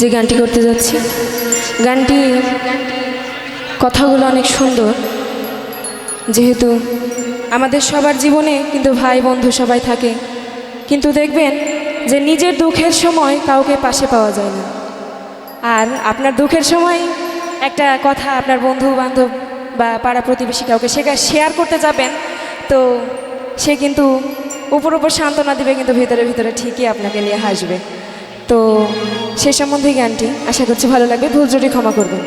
যে গানটি করতে যাচ্ছি, গানটি কথাগুলো অনেক সুন্দর। যেহেতু আমাদের সবার জীবনে কিন্তু ভাই বন্ধু সবাই থাকে, কিন্তু দেখবেন যে নিজের দুঃখের সময় কাউকে পাশে পাওয়া যায় না। আর আপনার দুঃখের সময় একটা কথা আপনার বন্ধু বান্ধব বা পাড়া প্রতিবেশী কাউকে শেয়ার করতে যাবেন, তো সে কিন্তু উপর সান্ত্বনা দেবে, কিন্তু ভিতরে ভিতরে ঠিকই আপনাকে নিয়ে হাসবে। তো সে সম্বন্ধে গানটি আশা করছি ভালো লাগবে, ভুল ত্রুটি ক্ষমা করবেন।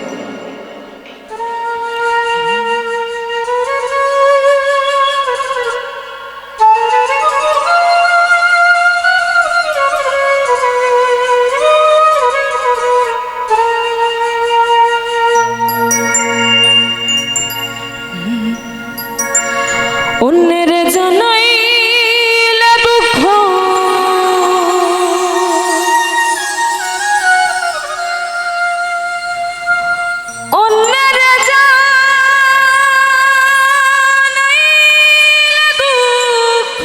অন্যের জানাইলে দুঃখ, অন্যের জানাইলে দুঃখ,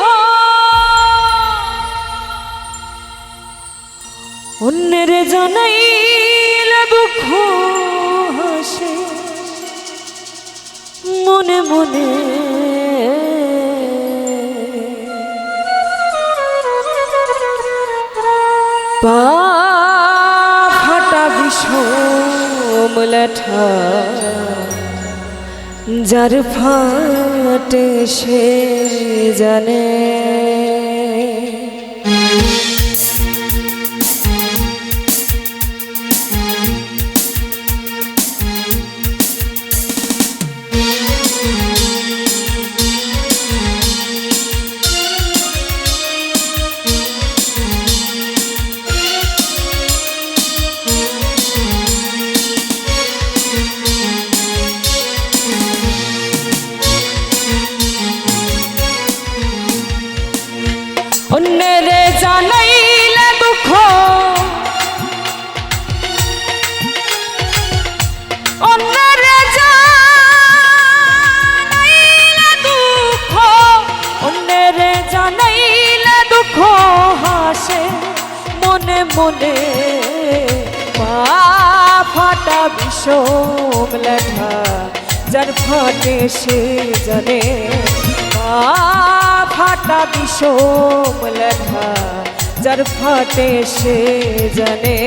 অন্যের জানাইলে দুঃখ হাসে মনে মনে। পা ফাটা বিষম লেঠা যার ফাটে সে জানে। অন্যের জানাইলে দুঃখ, অন্যের জানাইলে দুঃখ, অন্যের জানাইলে দুঃখ হাসে মনে মনে। পা ফাটা বিষম লেঠা যার ফাটে সে জানে। ফাটা বিষম লেখা যার ফাটে সে জানে।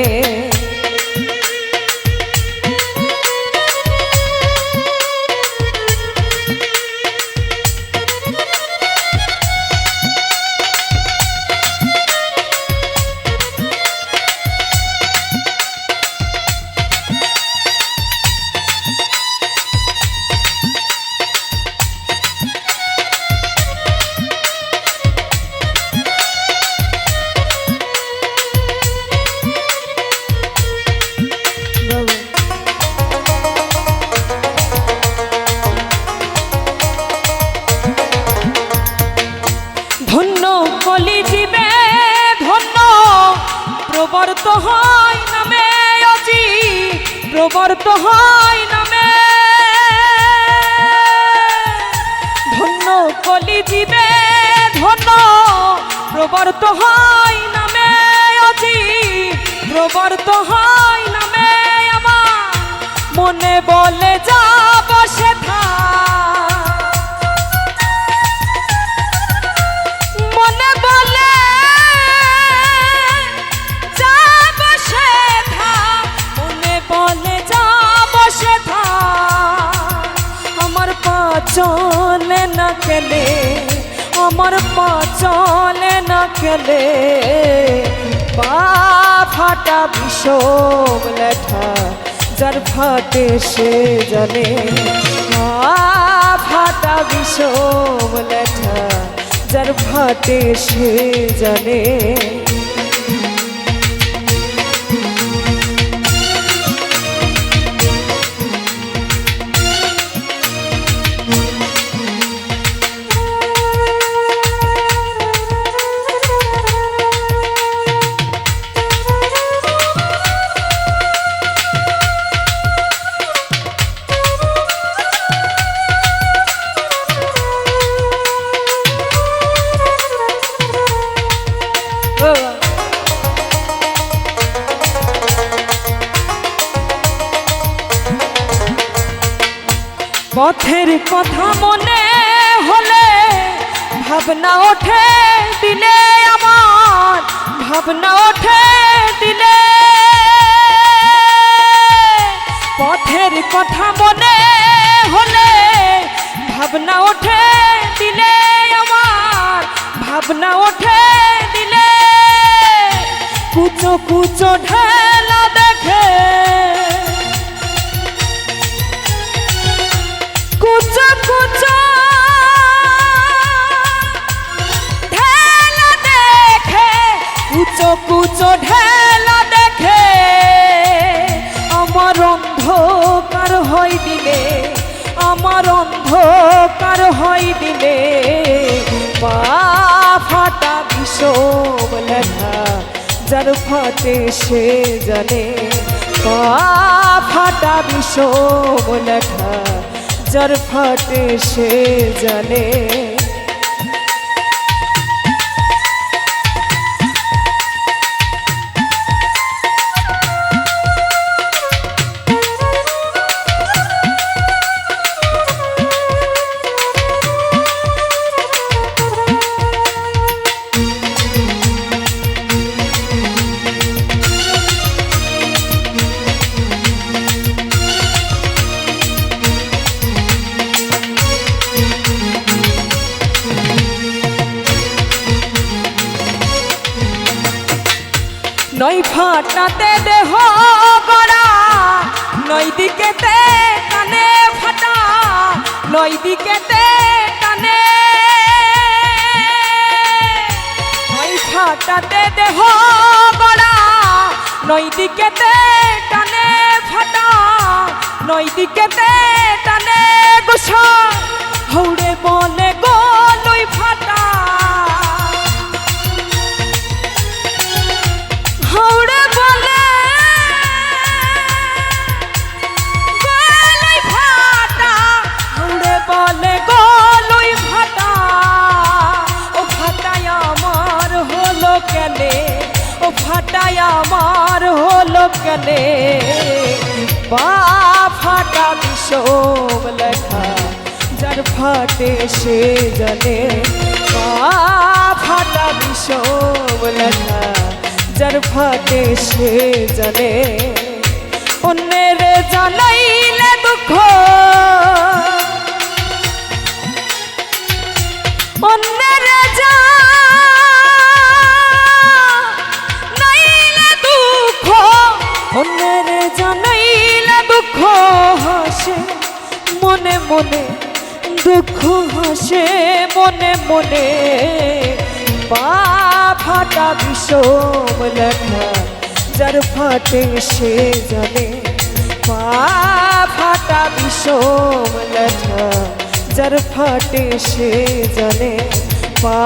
কলিজীবে ধন্য প্রবর্ত হয় নামে, অজি প্রবর্ত হয় নামে। ধন্য কলিজীবে ধন্য প্রবর্ত হয় নামে, অজি প্রবর্ত হয় নামে। আমার মনে বলে যা বসে থা, মনে বলে যা বসে থা, মনে বলে যা বসে থা। আমার পা চলে না কেলে, আমার পা চলে না কেলে। পা ফাটা বিষম লেঠা যার ফাটে সে জানে। পা ফাটা বিষম লেঠা যার ফাটে সে জানে। Oh পথের কথা মনে হলে ভাবনা ওঠে দিলে আমার, ভাবনা ওঠে দিলে। পথের কথা মনে হলে ভাবনা ওঠে দিলে আমার, ভাবনা ওঠে দিলে। কুচো কুচো ঢেলা দেখে, কুচো কুচো ঢেলা দেখে, কুচো কুচো ঢেলা দেখে আমার অন্ধকার হয় দিলে, আমার অন্ধকার হয় দিলে। পা ফাটা বিষম লেখা যার ফাটে সে জানে, পা ফাটা বিষম লেখা যার ফাটে সে জানে। নই ফাটাতে দেহ গড়া, নই দিকেতে কানে ফাটা, নই দিকেতে কানে। নই ফাটাতে দেহ গড়া, নই দিকেতে কানে ফাটা, নই দিকেতে কানে। গোসা হৌড়ে বলে গো নই ফাটা, হৌড়ে বলে গলই ফাটা, হৌড়ে বলে গলই ফাটা। ও ফাটাই আমার হলো কেনে, ও ফাটাই আমার হলো কেনে। পা ফাটা বিষম লেখা যার ফাটে সে জানে, পা ফাটা বিষম লেখা যার ফাটে সে জানে। অন্যের জানাইলে দুঃখ, অন্যের জানাইলে দুঃখ, অন্যের জানাইলে দুঃখ হাসে মনে মনে, দুঃখ হাসে মনে মনে। পা ফাটা বিষম লেখা যার ফাটে সে জানে, পা ফাটা বিষম লেখা যার ফাটে সে জানে, পা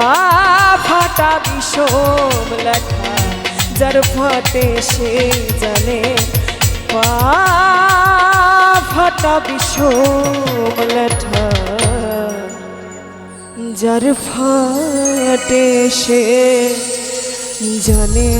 ফাটা বিষম লেখা যার ফাটে সে জানে, পা ফাটা বিষম লেখা যার ফাটে সে জানে।